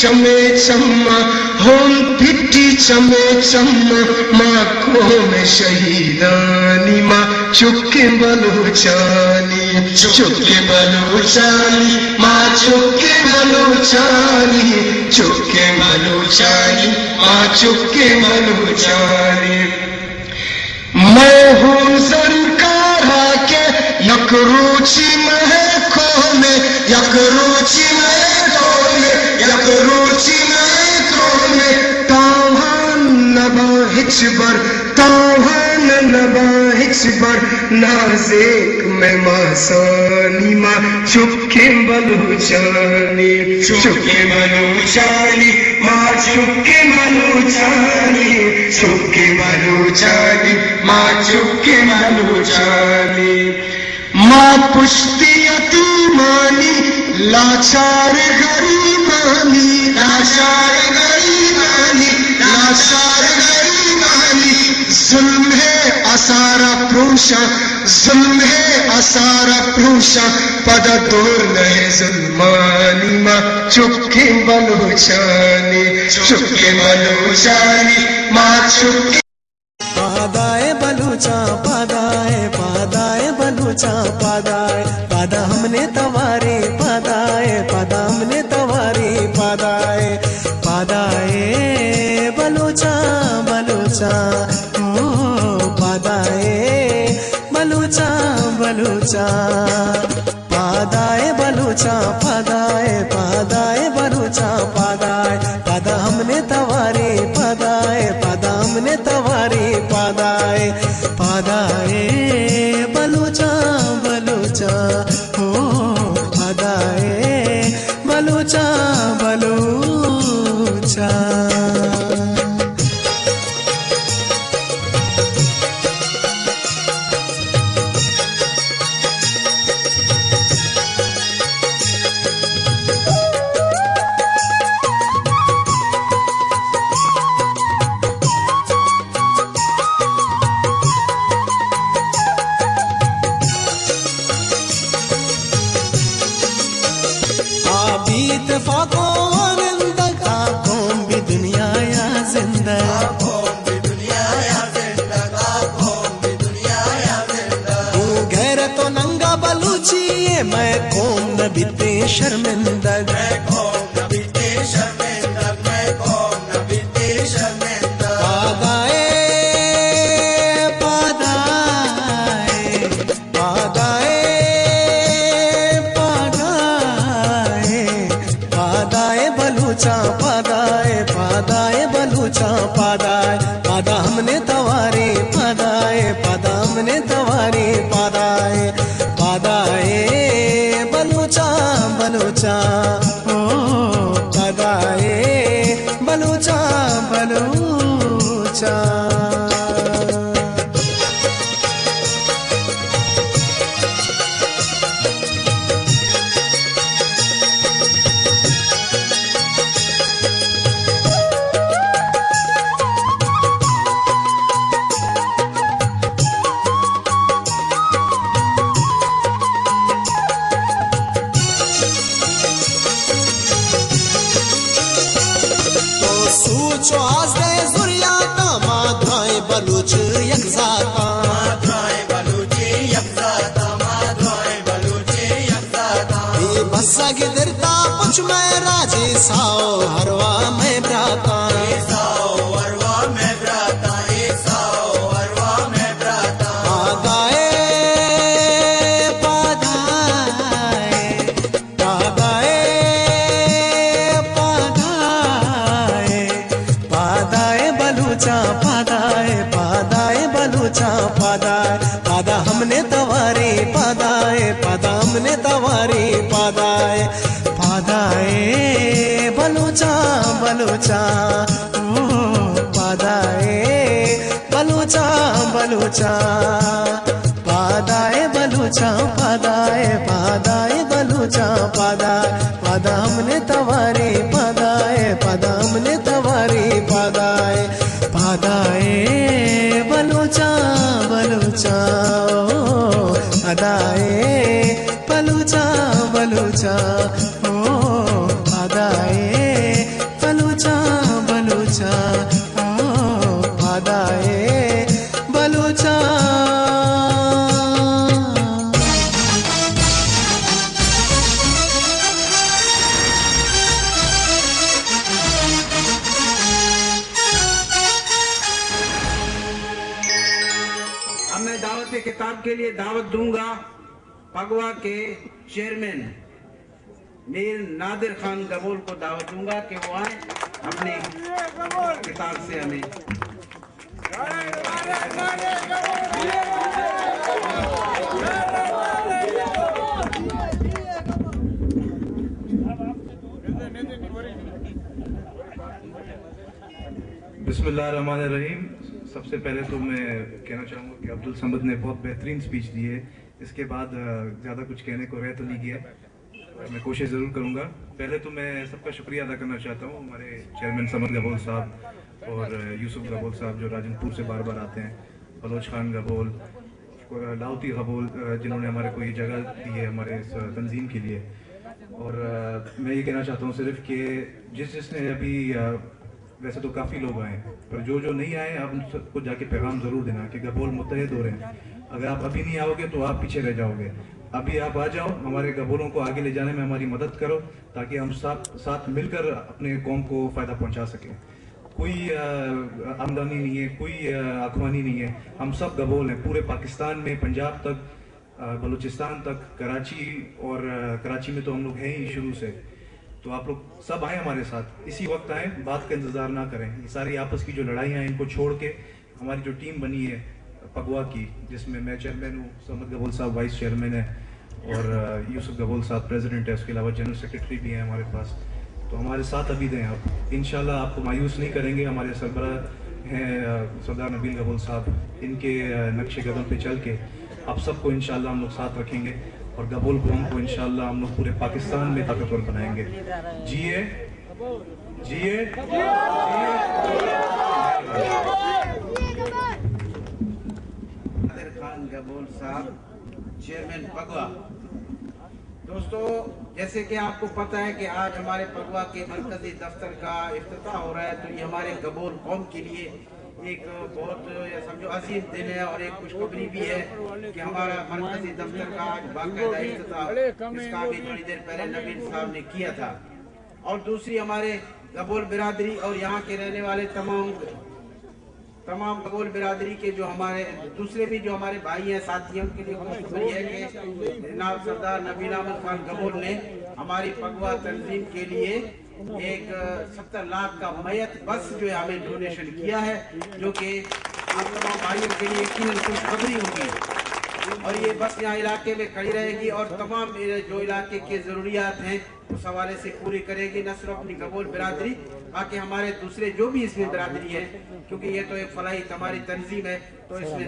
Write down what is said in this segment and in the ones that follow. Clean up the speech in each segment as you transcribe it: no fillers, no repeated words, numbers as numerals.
चमे चम्मा home पिट्टी चमे चम्मा माँ को में शहीदानी माँ चुके बलूचानी चुके बलूचानी माँ चुके बलूचानी चुके बलूचानी माँ चुके बलूचानी मैं हूँ सरकारा के यकरूची महको में यकरूची महको में यकरूची महको में तावान नबा हिचबर तावान नबा हिचबर नाज़ेक में मासानी माँ चुके बलूचानी चुके बलूचानी माँ चुके बलूचानी चुके बलूचानी माँ चुके बलूचानी माँ पुश्ती यतीमानी लाचार गरीबानी लाचार गरीबानी लाचार गरीबानी जुल्म है असारा प्रूषा जुल्म है असारा प्रूषा पद दूर नहे जुल्मानी माँ चुके बलूचानी चुके बलूचानी माँ चुके पादाए बलूचा पादाए पादाए बलूचा पादाए पादा हमने तवारे पादाए पादा हमने तवारे पादाए पादाए बलूचा बलूचा पादाए बलूचा बलूचा पादाए बलूचा पादाए पादाए बलूचा पादाए पादा हमने तवारे पादाए पादा हमने तवारे पादाए पादाए बलूचा बलूचा हो पादाए बलूचा बलूचा मैं कौम न बीते शर्मिंदा मैं कौम न बीते शर्मिंदा मैं कौम न बीते शर्मिंदा पादाए पादाए पादाए पादाए पादाए बलूचा पादाए पादाए बलूचा पादाए पादा हमने तवारे पादाए पादा हमने तवारे पादाए पादाए बलूचा बलूचा ओ पादाए बलूचा बलूचा सूचो आज़े ज़ुरियाता माधराए बलूच यकज़ाता माधराए बलूच यकज़ाता माधराए बलूच यकज़ाता ये बस्सा गिरता पुछ में राजे साओ हरवा में ब्राता ये साओ हरवा में ब्राता ये साओ हरवा में ब्राता पादाए पादाए पादाए पादाए पादाए बलूचा पादाए पादाए बलूचा पादाए पादा हमने तवारे पादाए पादा हमने तवारे पादाए पादाए बलूचा बलूचा पादाए बलूचा बलूचा पादाए बलूचा पादाए पादाए बलूचा पादाए पादा हमने तवारे पादाए पादा हमने तवारे पादाए पादाए बलूचा बलूचा पादाए बलूचा बलूचा ओ पादाए वादाए बलूचा। अब मैं दावत किताब के लिए दावत दूंगा पगवा के चेयरमैन मीर नादिर खान गबोल को दावत दूंगा कि वो आए अपनी किताब से हमें। बिस्मिल्लाहिर्रहमानिर्रहीम। सबसे पहले तो मैं कहना चाहूँगा कि अब्दुल समद ने बहुत बेहतरीन स्पीच दी है। इसके बाद ज़्यादा कुछ कहने को रह तो नहीं गया, मैं कोशिश ज़रूर करूँगा। पहले तो मैं सबका शुक्रिया अदा करना चाहता हूँ, हमारे चेयरमैन समद गबोल साहब और यूसुफ गबोल साहब जो राजनपुर से बार बार आते हैं, बलोच खान गबोल, लाहौती गबोल जिन्होंने हमारे को ये जगह दी है हमारे इस तंजीम के लिए। और मैं ये कहना चाहता हूँ सिर्फ कि जिसने अभी वैसे तो काफ़ी लोग आए, पर जो नहीं आए आप उन सबको जाके पैगाम ज़रूर देना कि गबोल मुत्तहिद हो रहे हैं। अगर आप अभी नहीं आओगे तो आप पीछे रह जाओगे। अभी आप आ जाओ, हमारे गबोलों को आगे ले जाने में हमारी मदद करो ताकि हम साथ मिलकर अपने कौम को फ़ायदा पहुंचा सकें। कोई आमदनी नहीं है, कोई अखवानी नहीं है, हम सब गबोल हैं पूरे पाकिस्तान में, पंजाब तक, बलूचिस्तान तक, कराची, और कराची में तो हम लोग हैं ही शुरू से। तो आप लोग सब आए हमारे साथ, इसी वक्त आए, बात का इंतज़ार ना करें। ये सारी आपस की जो लड़ाइयाँ हैं इनको छोड़ के हमारी जो टीम बनी है पगवा की, जिसमें मैं चेयरमैन हूँ, समद गबोल साहब वाइस चेयरमैन है और यूसुफ गबोल साहब प्रेसिडेंट है, उसके अलावा जनरल सेक्रेटरी भी हैं हमारे पास। तो हमारे साथ अभी दें आप, इंशाल्लाह आपको मायूस नहीं करेंगे। हमारे सरबराह हैं सरदार नबील गबोल साहब, इनके नक्शे कदम पे चल के आप सबको इंशाल्लाह हम लोग साथ रखेंगे और गबोल कौम को इंशाल्लाह हम लोग पूरे पाकिस्तान में ताकतवर बनाएंगे। जिए जिए नादिर खान गबोल साहब, चेयरमैन पगवा। दोस्तों, जैसे कि आपको पता है कि आज हमारे पगवा के मरकजी दफ्तर का इफ्तिताह हो रहा है, तो ये हमारे गबोल कौम के लिए एक बहुत समझो अजीम दिन है और एक खुशखबरी भी है कि हमारा मरकजी दफ्तर का आज बाकायदा इफ्तिताह इसका भी थोड़ी देर पहले नबील साहब ने किया था। और दूसरी हमारे गबोल बिरादरी और यहाँ के रहने वाले तमाम गबोल बिरादरी के जो हमारे दूसरे भी जो हमारे भाई हैं, साथी हैं, उनके लिए खुशखबरी है कि जनाब सरदार नबील अहमद खान गबोल ने हमारी पगवा तंजीम के लिए एक 70 लाख का मयत बस जो है हमें डोनेशन किया है, जो कि आप तमाम भाइयों के लिए यकीनन खुशखबरी होगी। और ये बस यहाँ इलाके में खड़ी रहेगी और तमाम जो इलाके के ज़रूरियात हैं उस हवाले से पूरी करेगी, न सिर्फ अपनी गबोल बिरादरी, बाकी हमारे दूसरे जो भी इसमें बिरादरी है, क्योंकि ये तो एक फलाही हमारी तंजीम है, तो इसमें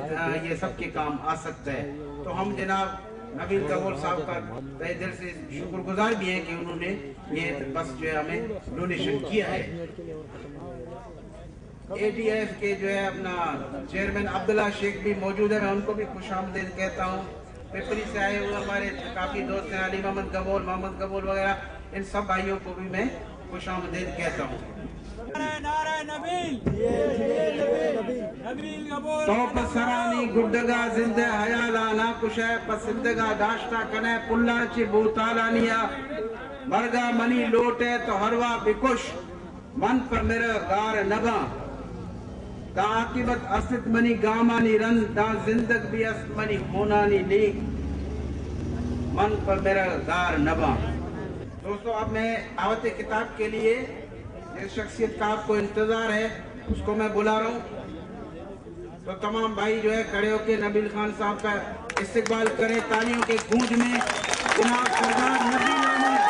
ये सबके काम आ सकता है। तो हम जनाब नबील गबोल साहब का तहे दिल से शुक्रगुजार भी हैं कि उन्होंने ये बस जो है हमें डोनेशन किया है। ADF के जो है अपना चेयरमैन अब्दुल्ला शेख भी मौजूद है, मैं उनको भी खुशामदीद कहता हूँ। पिपरी से आए हुए हमारे काफ़ी दोस्त हैं, अली मोहम्मद गबोल वगैरह, इन सब भाइयों को भी मैं खुशामदीद कहता हूँ। तो पसरानी गुड्डगा जिंदे हयाला ना कुशे पसिंदगा दाश्ता कने पुल्ला ची बूतालानिया मरगा मनी लोटे तो हरवा बिकुश मन पर मेरा गार नबा ता आकिबत अस्तित मनी गामानी रन ता जिंदग भी असमनी होनानी लीक मन पर मेरा गार नबा। दोस्तों, अब मैं दावत किताब के लिए जिस शख्सियत का आपको इंतजार है उसको मैं बुला रहा हूँ। तो तमाम भाई जो है खड़े होकर नबील खान साहब का इस्तकबाल करें तालियों के गूंज में। जनाब सरदार नबील अहमद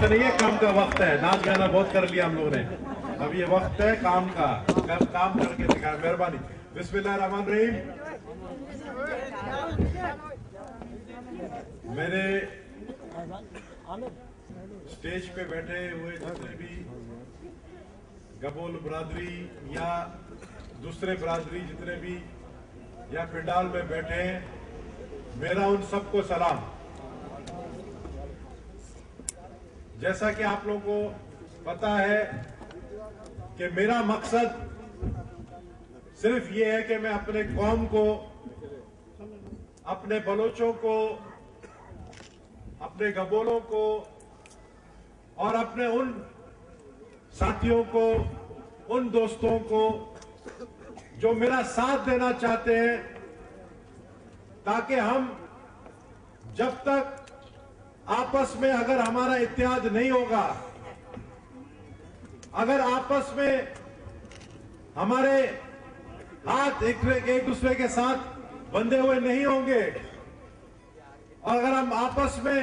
नहीं है, काम का वक्त है, नाच गाना बहुत कर लिया हम लोगों ने, अब ये वक्त है काम का, काम करके दिखाए। मेहरबानी। बिस्मिल्लाहिर्रहमानिर्रहीम। मेरे स्टेज पे बैठे हुए जितने भी गबोल बरादरी या दूसरे बरादरी जितने भी या पंडाल में बैठे हैं, मेरा उन सबको सलाम। जैसा कि आप लोगों को पता है कि मेरा मकसद सिर्फ ये है कि मैं अपने कौम को, अपने बलोचों को, अपने गबोलों को और अपने उन साथियों को, उन दोस्तों को जो मेरा साथ देना चाहते हैं, ताकि हम जब तक आपस में अगर हमारा इत्तेहाद नहीं होगा, अगर आपस में हमारे हाथ एक दूसरे के साथ बंधे हुए नहीं होंगे, और अगर हम आपस में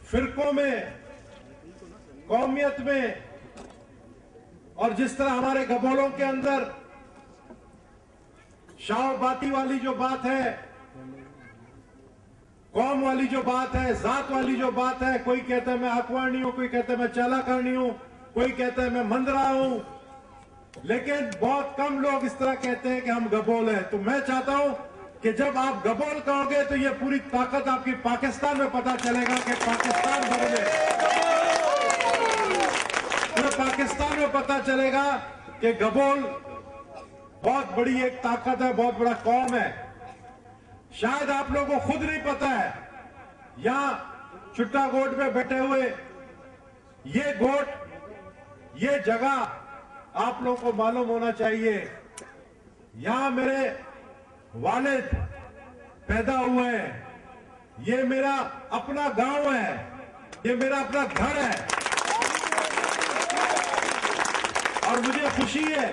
फिरकों में, कौमियत में, और जिस तरह हमारे गबोलों के अंदर शाह बाती वाली जो बात है, कौम वाली जो बात है, जात वाली जो बात है, कोई कहता है मैं अकवानी हूं, कोई कहता है मैं चालाकानी हूं, कोई कहता है मैं मंदरा हूं, लेकिन बहुत कम लोग इस तरह कहते हैं कि हम गबोल हैं। तो मैं चाहता हूं कि जब आप गबोल कहोगे तो ये पूरी ताकत आपकी पाकिस्तान में पता चलेगा कि पाकिस्तान भर में, पूरे पाकिस्तान में पता चलेगा कि गबोल बहुत बड़ी एक ताकत है, बहुत बड़ा कौम है। शायद आप लोगों को खुद नहीं पता है, यहां चुट्टा गोट में बैठे हुए ये गोट, ये जगह आप लोगों को मालूम होना चाहिए, यहां मेरे वालिद पैदा हुए हैं, ये मेरा अपना गांव है, ये मेरा अपना घर है। और मुझे खुशी है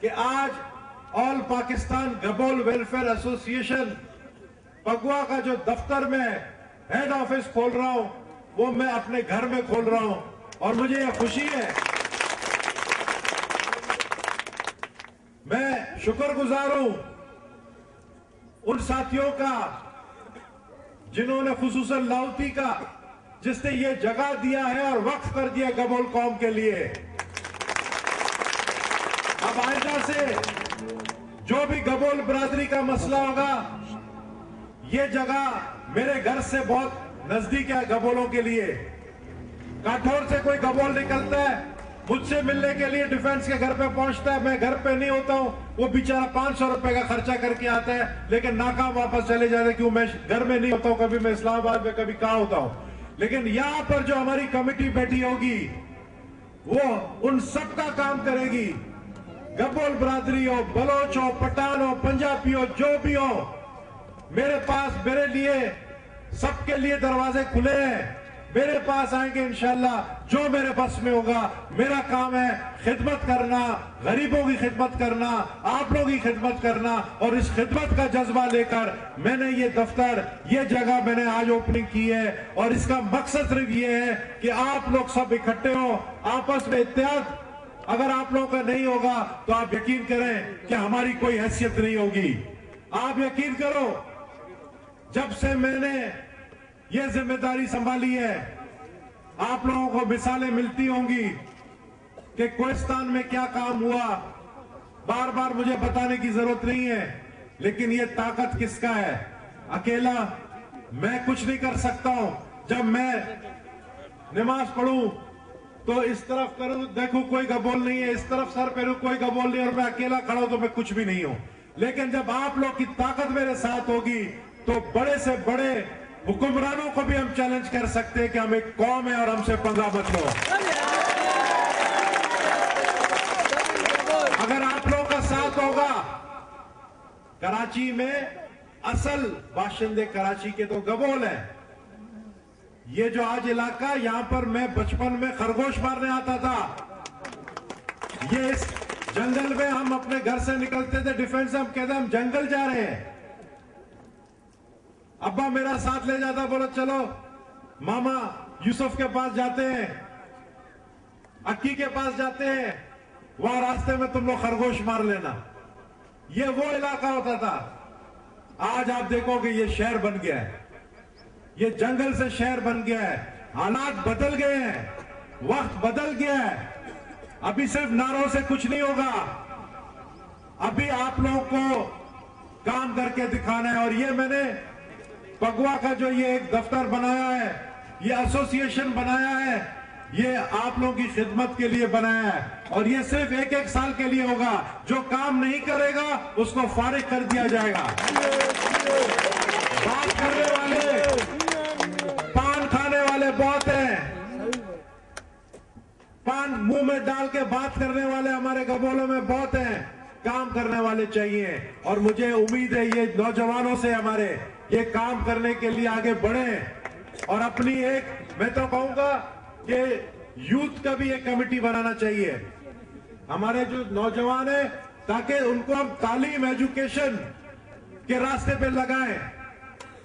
कि आज all Pakistan Gabol welfare association पगवा का जो दफ्तर में हेड ऑफिस खोल रहा हूं, वो मैं अपने घर में खोल रहा हूं, और मुझे यह खुशी है। मैं शुक्रगुजार हूं उन साथियों का जिन्होंने, खुसूसन लाहौती का, जिसने ये जगह दिया है और वक्फ कर दिया गबोल कौम के लिए। अब आइंदा से जो भी गबोल बरादरी का मसला होगा, ये जगह मेरे घर से बहुत नजदीक है गबोलों के लिए। काठौर से कोई गबोल निकलता है, मुझसे मिलने के लिए डिफेंस के घर पे पहुंचता है, मैं घर पे नहीं होता हूं, वो बेचारा 500 रुपए का खर्चा करके आता है, लेकिन नाकाम वापस चले जाते हैं। क्यों? मैं घर में नहीं होता हूं, कभी मैं इस्लामाबाद में, कभी कहां होता हूं। लेकिन यहां पर जो हमारी कमेटी बैठी होगी, वो उन सबका काम करेगी। गबोल बरादरी हो, बलोच हो, पठान हो, पंजाबी हो, जो भी हो, मेरे पास, मेरे लिए, सबके लिए दरवाजे खुले हैं। मेरे पास आएंगे इंशाल्लाह, जो मेरे बस में होगा। मेरा काम है खिदमत करना, गरीबों की खिदमत करना, आप लोगों की खिदमत करना, और इस खिदमत का जज्बा लेकर मैंने ये दफ्तर, ये जगह मैंने आज ओपनिंग की है। और इसका मकसद सिर्फ ये है कि आप लोग सब इकट्ठे हो, आपस में इत्तेहाद अगर आप लोगों का नहीं होगा तो आप यकीन करें कि हमारी कोई हैसियत नहीं होगी। आप यकीन करो, जब से मैंने ये जिम्मेदारी संभाली है, आप लोगों को मिसालें मिलती होंगी कि कोहिस्तान में क्या काम हुआ। बार बार मुझे बताने की जरूरत नहीं है, लेकिन ये ताकत किसका है? अकेला मैं कुछ नहीं कर सकता हूं। जब मैं नमाज पढ़ूं तो इस तरफ करूं, देखूं कोई गबोल नहीं है, इस तरफ सर फेरूं कोई गबोल नहीं, और मैं अकेला खड़ा हूं तो मैं कुछ भी नहीं हूं। लेकिन जब आप लोग की ताकत मेरे साथ होगी तो बड़े से बड़े हुक्मरानों को भी हम चैलेंज कर सकते हैं कि हम एक कौम है और हमसे पंगा मत लो। अगर आप लोगों का साथ होगा, कराची में असल बाशिंदे कराची के तो गबोल है। ये जो आज इलाका, यहां पर मैं बचपन में खरगोश मारने आता था। ये इस जंगल में हम अपने घर से निकलते थे डिफेंस से, हम कहते हम जंगल जा रहे हैं। अब्बा मेरा साथ ले जाता, बोला चलो मामा यूसुफ के पास जाते हैं, अक्की के पास जाते हैं, वहां रास्ते में तुम लोग खरगोश मार लेना। ये वो इलाका होता था। आज आप देखोगे ये शहर बन गया है, ये जंगल से शहर बन गया है। हालात बदल गए हैं, वक्त बदल गया है। अभी सिर्फ नारों से कुछ नहीं होगा, अभी आप लोगों को काम करके दिखाना है। और ये मैंने पगवा का जो ये एक दफ्तर बनाया है, ये एसोसिएशन बनाया है, ये आप लोगों की खिदमत के लिए बनाया है। और ये सिर्फ एक एक साल के लिए होगा। जो काम नहीं करेगा उसको फारिग कर दिया जाएगा। बात करने वाले, पान खाने वाले बहुत हैं, पान मुंह में डाल के बात करने वाले हमारे गबोलों में बहुत हैं। काम करने वाले चाहिए। और मुझे उम्मीद है ये नौजवानों से हमारे ये काम करने के लिए आगे बढ़े। और अपनी एक, मैं तो कहूंगा कि यूथ का भी एक कमेटी बनाना चाहिए हमारे जो नौजवान है, ताकि उनको हम तालीम, एजुकेशन के रास्ते पे लगाएं।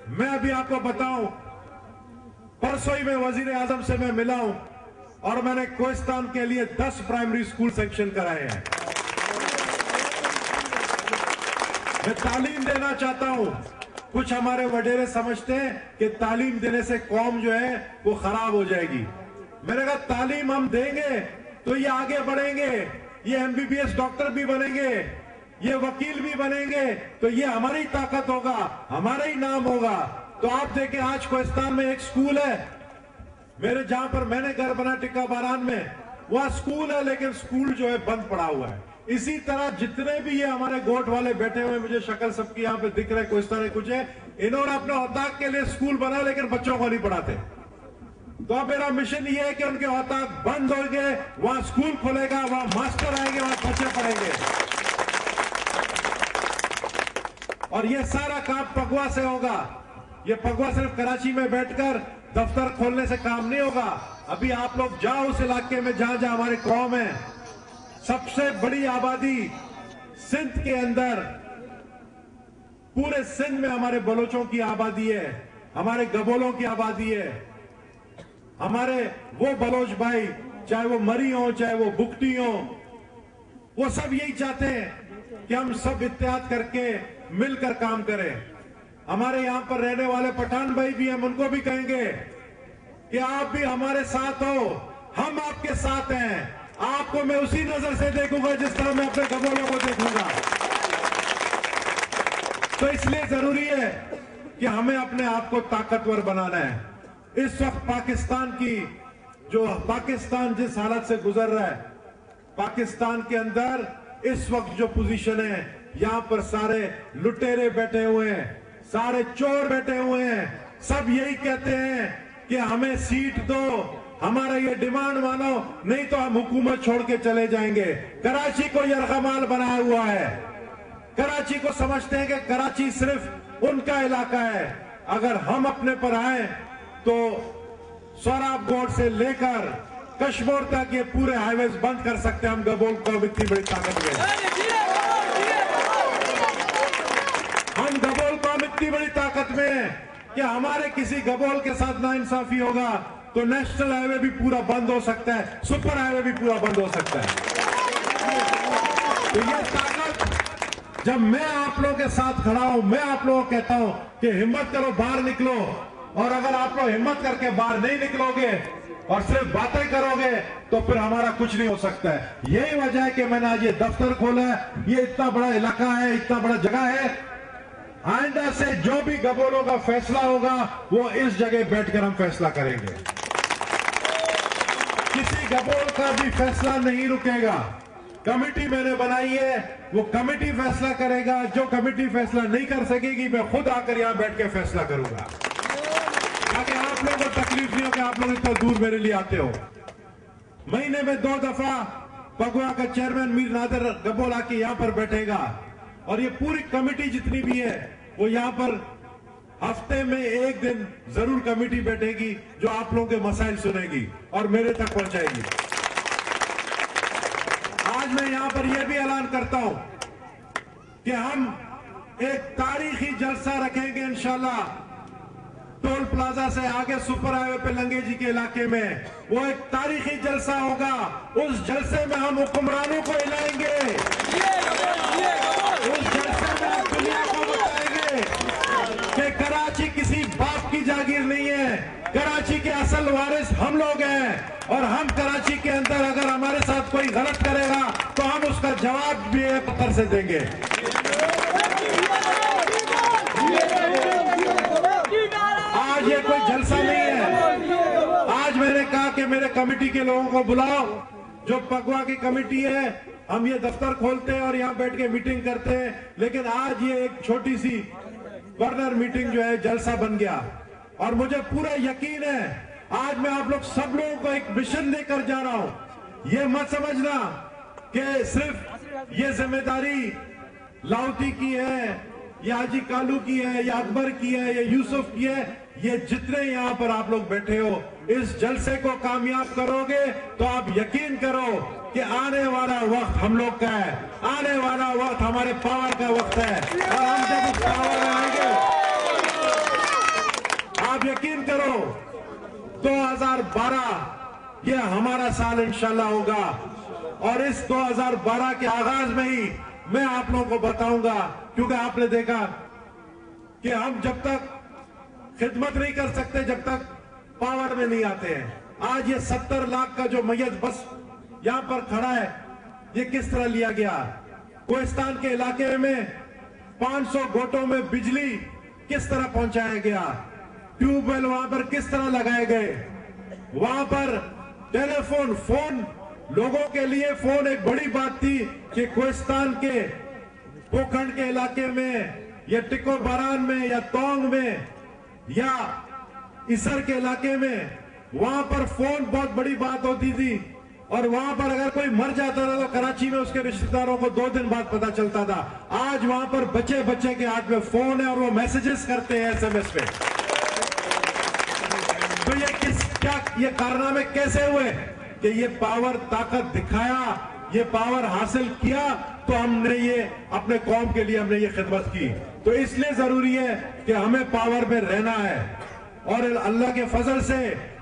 मैं अभी आपको बताऊं, परसों ही मैं वजीर आजम से मैं मिला हूं और मैंने कोहिस्तान के लिए 10 प्राइमरी स्कूल सैंक्शन कराए हैं। मैं तालीम देना चाहता हूं। कुछ हमारे वडेरे समझते हैं कि तालीम देने से कौम जो है वो खराब हो जाएगी। मैंने कहा तालीम हम देंगे तो ये आगे बढ़ेंगे, ये MBBS डॉक्टर भी बनेंगे, ये वकील भी बनेंगे, तो ये हमारी ताकत होगा, हमारा ही नाम होगा। तो आप देखें आज कोहिस्तान में एक स्कूल है, मेरे जहां पर मैंने घर बना टिक्का बारान में, वहां स्कूल है, लेकिन स्कूल जो है बंद पड़ा हुआ है। इसी तरह जितने भी ये हमारे गोट वाले बैठे हुए, मुझे शक्ल सबकी यहाँ पे दिख रहे, कोहिस्तान में कुछ है, इन्होंने अपने औताक के लिए स्कूल बनाया लेकिन बच्चों को नहीं पढ़ाते। तो अब मेरा मिशन ये है कि उनके औताक बंद हो गए, वहां स्कूल खुलेगा, वहां मास्टर आएंगे, वहां बच्चे पढ़ेंगे। और ये सारा काम पगवा से होगा। ये पगवा सिर्फ कराची में बैठकर दफ्तर खोलने से काम नहीं होगा। अभी आप लोग जाओ उस इलाके में जहां जहां हमारे कौम है, सबसे बड़ी आबादी सिंध के अंदर, पूरे सिंध में हमारे बलोचों की आबादी है, हमारे गबोलों की आबादी है। हमारे वो बलोच भाई, चाहे वो मरी हो, चाहे वो बुकटी हो, वो सब यही चाहते हैं कि हम सब इत्तेहाद करके मिलकर काम करें। हमारे यहां पर रहने वाले पठान भाई भी, हम उनको भी कहेंगे कि आप भी हमारे साथ हो, हम आपके साथ हैं। आपको मैं उसी नजर से देखूंगा जिस तरह मैं अपने गबोलों को देखूंगा। तो इसलिए जरूरी है कि हमें अपने आप को ताकतवर बनाना है। इस वक्त पाकिस्तान की जो, पाकिस्तान जिस हालत से गुजर रहा है, पाकिस्तान के अंदर इस वक्त जो पोजीशन है, यहां पर सारे लुटेरे बैठे हुए हैं, सारे चोर बैठे हुए हैं, सब यही कहते हैं कि हमें सीट दो, हमारा ये डिमांड मानो, नहीं तो हम हुकूमत छोड़ के चले जाएंगे। कराची को यरगमाल बनाया हुआ है। कराची को समझते हैं कि कराची सिर्फ उनका इलाका है। अगर हम अपने पर आए तो सोराब गोड से लेकर कश्मीर तक ये पूरे हाईवे बंद कर सकते हैं। हम गबोल को इतनी बड़ी ताकत में, हम गबोल को इतनी बड़ी ताकत में है कि हमारे किसी गबोल के साथ नाइंसाफी होगा तो नेशनल हाईवे भी पूरा बंद हो सकता है, सुपर हाईवे भी पूरा बंद हो सकता है। तो ये ताकत जब मैं आप लोगों के साथ खड़ा हूं, मैं आप लोगों को कहता हूं कि हिम्मत करो, बाहर निकलो। और अगर आप लोग हिम्मत करके बाहर नहीं निकलोगे और सिर्फ बातें करोगे तो फिर हमारा कुछ नहीं हो सकता है। यही वजह है कि मैंने आज ये दफ्तर खोला है। ये इतना बड़ा इलाका है, इतना बड़ा जगह है। आइंदा से जो भी गबोलों का फैसला होगा वो इस जगह बैठकर हम फैसला करेंगे। किसी गबोल का भी फैसला नहीं रुकेगा। कमेटी मैंने बनाई है, वो कमेटी फैसला करेगा। जो कमेटी फैसला नहीं कर सकेगी, मैं खुद आकर यहां बैठ के फैसला करूंगा, ताकि आप लोगों को तकलीफ नहीं हो कि आप लोग इतना दूर मेरे लिए आते हो। महीने में 2 दफा पगवा का चेयरमैन मीर नादिर गबोल आके यहां पर बैठेगा और ये पूरी कमेटी जितनी भी है वो यहां पर हफ्ते में 1 दिन जरूर कमेटी बैठेगी जो आप लोगों के मसाइल सुनेगी और मेरे तक पहुंचाएगी। आज मैं यहां पर यह भी ऐलान करता हूं कि हम एक तारीखी जलसा रखेंगे इंशाल्लाह टोल प्लाजा से आगे सुपर हाईवे पे लंगेजी के इलाके में वो एक तारीखी जलसा होगा। उस जलसे में हम हुक्मरानों को हिलाएंगे, उस जलसे में हम दुनिया को बताएंगे कि कराची किसी बाप की जागीर नहीं है, कराची के असल वारिस हम लोग हैं। और हम कराची के अंदर अगर हमारे साथ कोई गलत करेगा तो हम उसका जवाब भी पत्थर से देंगे। आज ये कोई जलसा नहीं है। आज मैंने कहा कि मेरे कमेटी के लोगों को बुलाओ, जो पगवा की कमेटी है, हम ये दफ्तर खोलते हैं और यहाँ बैठ के मीटिंग करते हैं, लेकिन आज ये एक छोटी सी कॉर्नर मीटिंग जो है जलसा बन गया। और मुझे पूरा यकीन है आज मैं आप लोग सब लोगों को एक मिशन देकर जा रहा हूं। ये मत समझना कि सिर्फ ये जिम्मेदारी लाहौती की है या हाजी कालू की है या अकबर की है या यूसुफ की है। ये जितने यहाँ पर आप लोग बैठे हो, इस जलसे को कामयाब करोगे तो आप यकीन करो कि आने वाला वक्त हम लोग का है, आने वाला वक्त हमारे पावर का वक्त है। और हम जब उस पावर में आएंगे, आप यकीन करो 2012 ये हमारा साल इंशाल्लाह होगा। और इस 2012 के आगाज में ही मैं आप लोगों को बताऊंगा, क्योंकि आपने देखा कि हम जब तक खिदमत नहीं कर सकते जब तक पावर में नहीं आते हैं। आज ये 70 लाख का जो मैयत बस यहां पर खड़ा है, ये किस तरह लिया गया? कोहिस्तान के इलाके में 500 गोटों में बिजली किस तरह पहुंचाया गया? ट्यूबवेल वहां पर किस तरह लगाए गए? वहां पर टेलीफोन, फोन, लोगों के लिए फोन एक बड़ी बात थी कि कोहिस्तान के पोखंड के इलाके में या टिको बारान में या तोंग में या इसर के इलाके में वहां पर फोन बहुत बड़ी बात होती थी। और वहां पर अगर कोई मर जाता था तो कराची में उसके रिश्तेदारों को 2 दिन बाद पता चलता था। आज वहां पर बच्चे बच्चे के हाथ में फोन है और वो मैसेजेस करते हैं SMS पे। तो ये कारनामे कैसे हुए कि ये पावर, ताकत दिखाया, ये पावर हासिल किया तो हमने ये अपने कौम के लिए हमने ये खिदमत की। तो इसलिए जरूरी है कि हमें पावर में रहना है। और अल्लाह के फजल से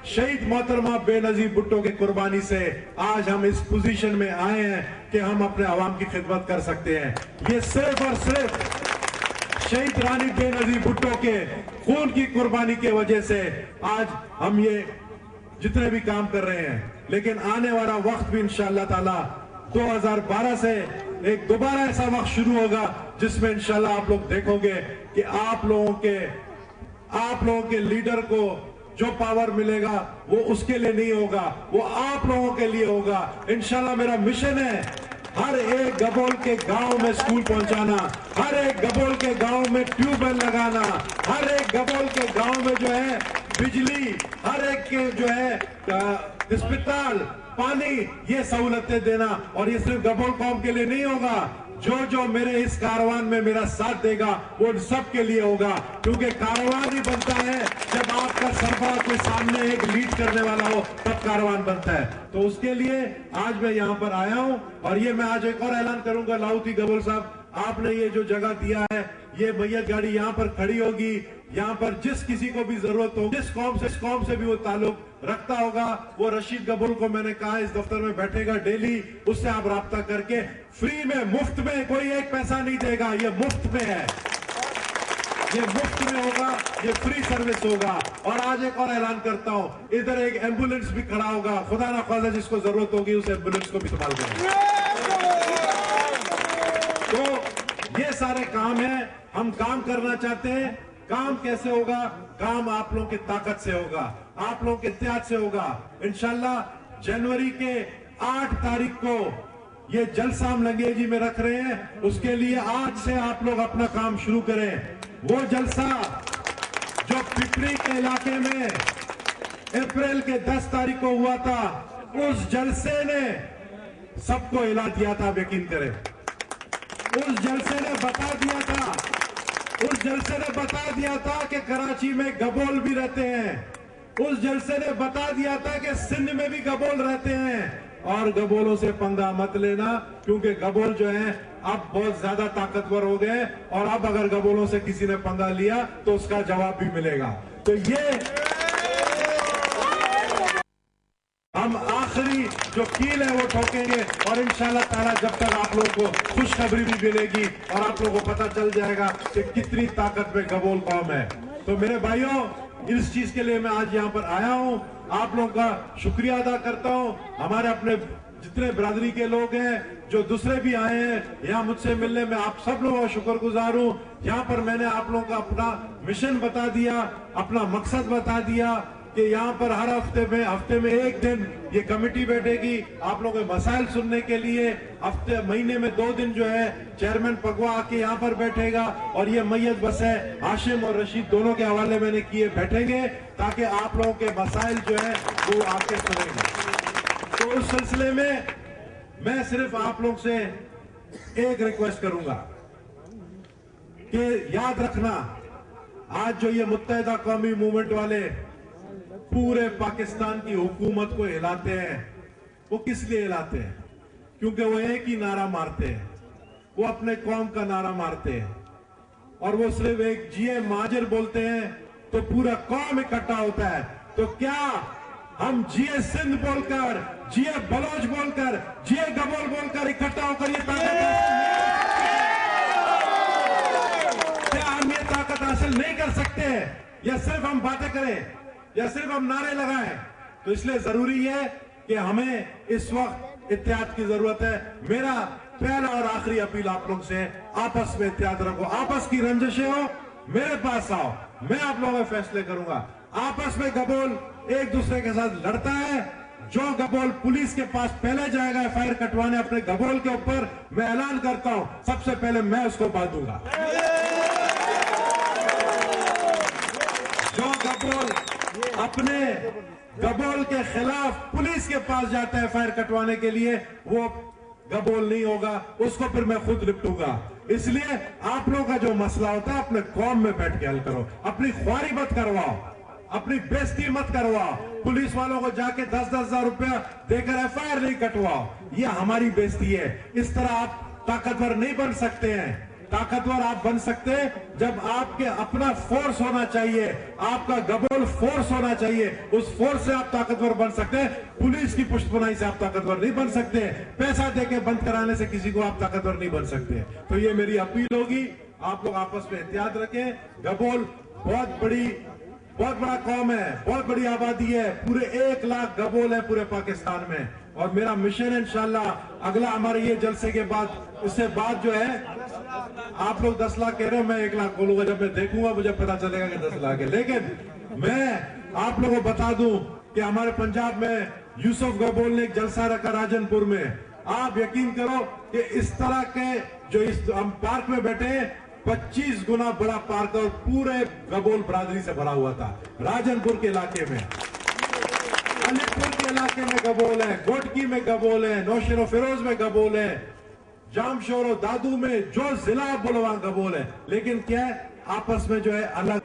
शहीद मोहतरमा बेनजीर भुट्टो की कुर्बानी से आज हम इस पोजीशन में आए हैं कि हम अपने अवाम की खिदमत कर सकते हैं। ये सिर्फ और सिर्फ शहीद रानी बेनजीर भुट्टो के खून की कुर्बानी की वजह से आज हम ये जितने भी काम कर रहे हैं। लेकिन आने वाला वक्त भी इंशाअल्लाह ताला 2012 से एक दोबारा ऐसा वक्त शुरू होगा जिसमें इंशाअल्लाह आप लोग देखोगे कि आप लोगों के लीडर को जो पावर मिलेगा वो उसके लिए नहीं होगा, वो आप लोगों के लिए होगा। इंशाअल्लाह मेरा मिशन है हर एक गबोल के गांव में स्कूल पहुंचाना, हर एक गबोल के गांव में ट्यूबवेल लगाना, हर एक गबोल के गांव में जो है बिजली, हर एक के जो है अस्पताल, पानी, ये सहूलतें देना। और ये सिर्फ गबोल कौम के लिए नहीं होगा, जो मेरे इस कारवान में मेरा साथ देगा वो सब के लिए होगा। क्योंकि कारवान ही बनता है जब आपका सरबराह कोई सामने एक लीड करने वाला हो, तब कारवान बनता है। तो उसके लिए आज मैं यहाँ पर आया हूँ। और ये मैं आज एक और ऐलान करूंगा, लाहौती गबोल साहब, आपने ये जो जगह दिया है, ये मैयत गाड़ी यहाँ पर खड़ी होगी। यहाँ पर जिस किसी को भी जरूरत हो, जिस कौम से भी वो ताल्लुक रखता होगा, वो रशीद गबोल को मैंने कहा इस दफ्तर में बैठेगा डेली, उससे आप राब्ता करके फ्री में, मुफ्त में, कोई एक पैसा नहीं देगा, ये मुफ्त में है, ये मुफ्त में होगा, ये फ्री सर्विस होगा। और आज एक और ऐलान करता हूं, इधर एक एम्बुलेंस भी खड़ा होगा, खुदा ना खासा जिसको जरूरत होगी उस एम्बुलेंस को भी संभाल करेंगे। तो ये सारे काम है, हम काम करना चाहते हैं। काम कैसे होगा? काम आप लोगों की ताकत से होगा, आप लोगों के इत्तेहाद से होगा। इंशाल्लाह जनवरी के 8 तारीख को ये जलसा हम लंगेजी में रख रहे हैं। उसके लिए आज से आप लोग अपना काम शुरू करें। वो जलसा जो पिपरी के इलाके में अप्रैल के 10 तारीख को हुआ था, उस जलसे ने सबको हिला दिया था, यकीन करें। उस जलसे ने बता दिया था, उस जलसे ने बता दिया था कि कराची में गबोल भी रहते हैं। उस जलसे ने बता दिया था कि सिंध में भी गबोल रहते हैं। और गबोलों से पंगा मत लेना, क्योंकि गबोल जो है अब बहुत ज्यादा ताकतवर हो गए। और अब अगर गबोलों से किसी ने पंगा लिया तो उसका जवाब भी मिलेगा। तो ये हम आखिरी जो कील है वो ठोकेंगे और इंशाल्लाह ताला जब तक आप लोगों को खुशखबरी भी मिलेगी और आप लोगों को पता चल जाएगा कि कितनी ताकत में गबोल कौम है। तो मेरे भाइयों, इस चीज के लिए मैं आज यहाँ पर आया हूँ। आप लोगों का शुक्रिया अदा करता हूँ। हमारे अपने जितने बिरादरी के लोग हैं, जो दूसरे भी आए हैं यहाँ मुझसे मिलने में, आप सब लोगों का शुक्रगुजार हूँ। यहाँ पर मैंने आप लोगों का अपना मिशन बता दिया, अपना मकसद बता दिया कि यहाँ पर हर हफ्ते में एक दिन ये कमेटी बैठेगी आप लोगों के मसाइल सुनने के लिए। महीने में 2 दिन जो है चेयरमैन पगवा आके यहाँ पर बैठेगा और ये मैयत बस है हाशिम और रशीद दोनों के हवाले मैंने किए बैठेंगे ताकि आप लोगों के मसाइल जो है वो आके सुनेंगे। तो उस सिलसिले में मैं सिर्फ आप लोग से एक रिक्वेस्ट करूंगा कि याद रखना, आज जो ये मुत्तहिदा कौमी मूवमेंट वाले पूरे पाकिस्तान की हुकूमत को हिलाते हैं, वो किस लिए हिलाते हैं? क्योंकि वो एक ही नारा मारते हैं, वो अपने कौम का नारा मारते हैं और वो सिर्फ एक जिए माजिर बोलते हैं तो पूरा कौम इकट्ठा होता है। तो क्या हम जिए सिंध बोलकर, जिए बलोच बोलकर, जिए गबोल बोलकर इकट्ठा होकर ये ताकत क्या हम ये ताकत हासिल नहीं कर सकते? या सिर्फ हम बातें करें या सिर्फ हम नारे लगाएं? तो इसलिए जरूरी है कि हमें इस वक्त इत्तेहाद की जरूरत है। मेरा पहला और आखिरी अपील आप लोग से, आपस में इत्तेहाद रखो। आपस की रंजिशें हो, मेरे पास आओ, मैं आप लोगों के फैसले करूंगा। आपस में गबोल एक दूसरे के साथ लड़ता है, जो गबोल पुलिस के पास पहले जाएगा एफआईआर कटवाने अपने गबोल के ऊपर, मैं ऐलान करता हूं सबसे पहले मैं उसको बांधूंगा। जो गबोल अपने गबोल के खिलाफ पुलिस के पास जाता है एफआईआर कटवाने के लिए, वो गबोल नहीं होगा, उसको फिर मैं खुद निपटूंगा। इसलिए आप लोगों का जो मसला होता है अपने कौम में बैठ के हल करो, अपनी ख्वारी मत करवाओ, अपनी बेइज्जती मत करवाओ, पुलिस वालों को जाके 10-10 हजार रुपया देकर एफआईआर नहीं कटवाओ, ये हमारी बेइज्जती है। इस तरह आप ताकतवर नहीं बन सकते हैं। ताकतवर आप बन सकते हैं जब आपके अपना फोर्स होना चाहिए, आपका गबोल फोर्स होना चाहिए, उस फोर्स से आप ताकतवर बन सकते हैं। पुलिस की पुष्टपुनाई से आप ताकतवर नहीं बन सकते, पैसा देके बंद कराने से किसी को आप ताकतवर नहीं बन सकते। तो ये मेरी अपील होगी, आप लोग आपस में एहतियात रखें। गबोल बहुत बड़ा कौम है, बहुत बड़ी आबादी है, पूरे 1 लाख गबोल है पूरे पाकिस्तान में। और मेरा मिशन है इंशाल्लाह अगला हमारे ये जलसे के बाद, उससे बाद जो है, आप लोग 10 लाख कह रहे हो, मैं 1 लाख बोलूंगा। जब मैं देखूंगा मुझे पता चलेगा कि 10 लाख है। लेकिन मैं आप लोगों को बता दूं कि हमारे पंजाब में यूसुफ गबोल ने एक जलसा रखा राजनपुर में। आप यकीन करो कि इस तरह के जो इस हम पार्क में बैठे 25 गुना बड़ा पार्क और पूरे गबोल बरादरी से भरा हुआ था। राजनपुर के इलाके में, अलीपुर के इलाके में गबोल है, गोटकी में गबोल है, नौशेरो फिरोज में गबोल है, जामशोर दादू में जो जिला बुलवा गबोल है। लेकिन क्या है, आपस में जो है अलग।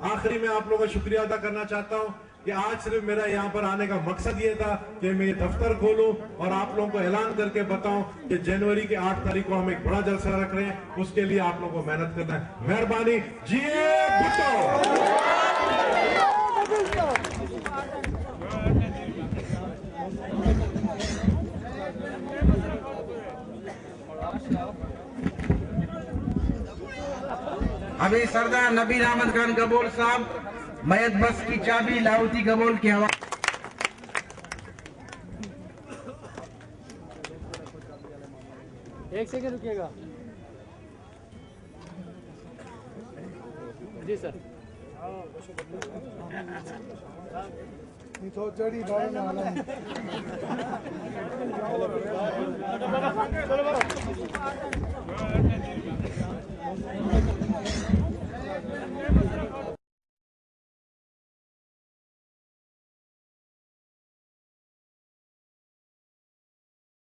आखिरी में आप लोगों का शुक्रिया अदा करना चाहता हूं कि आज सिर्फ मेरा यहाँ पर आने का मकसद ये था कि मैं ये दफ्तर खोलूं और आप लोगों को ऐलान करके बताऊं कि जनवरी के 8 तारीख को हम एक बड़ा जलसा रख रहे हैं। उसके लिए आप लोगों को मेहनत करना है। मेहरबानी। जिए भुट्टो। अभी सरदार नबील अहमद खान गबोल साहब मयत बस की चाबी लाहौती गबोल के हवाले। एक सेकंड रुकिएगा जी सर। तो चढ़ी बारह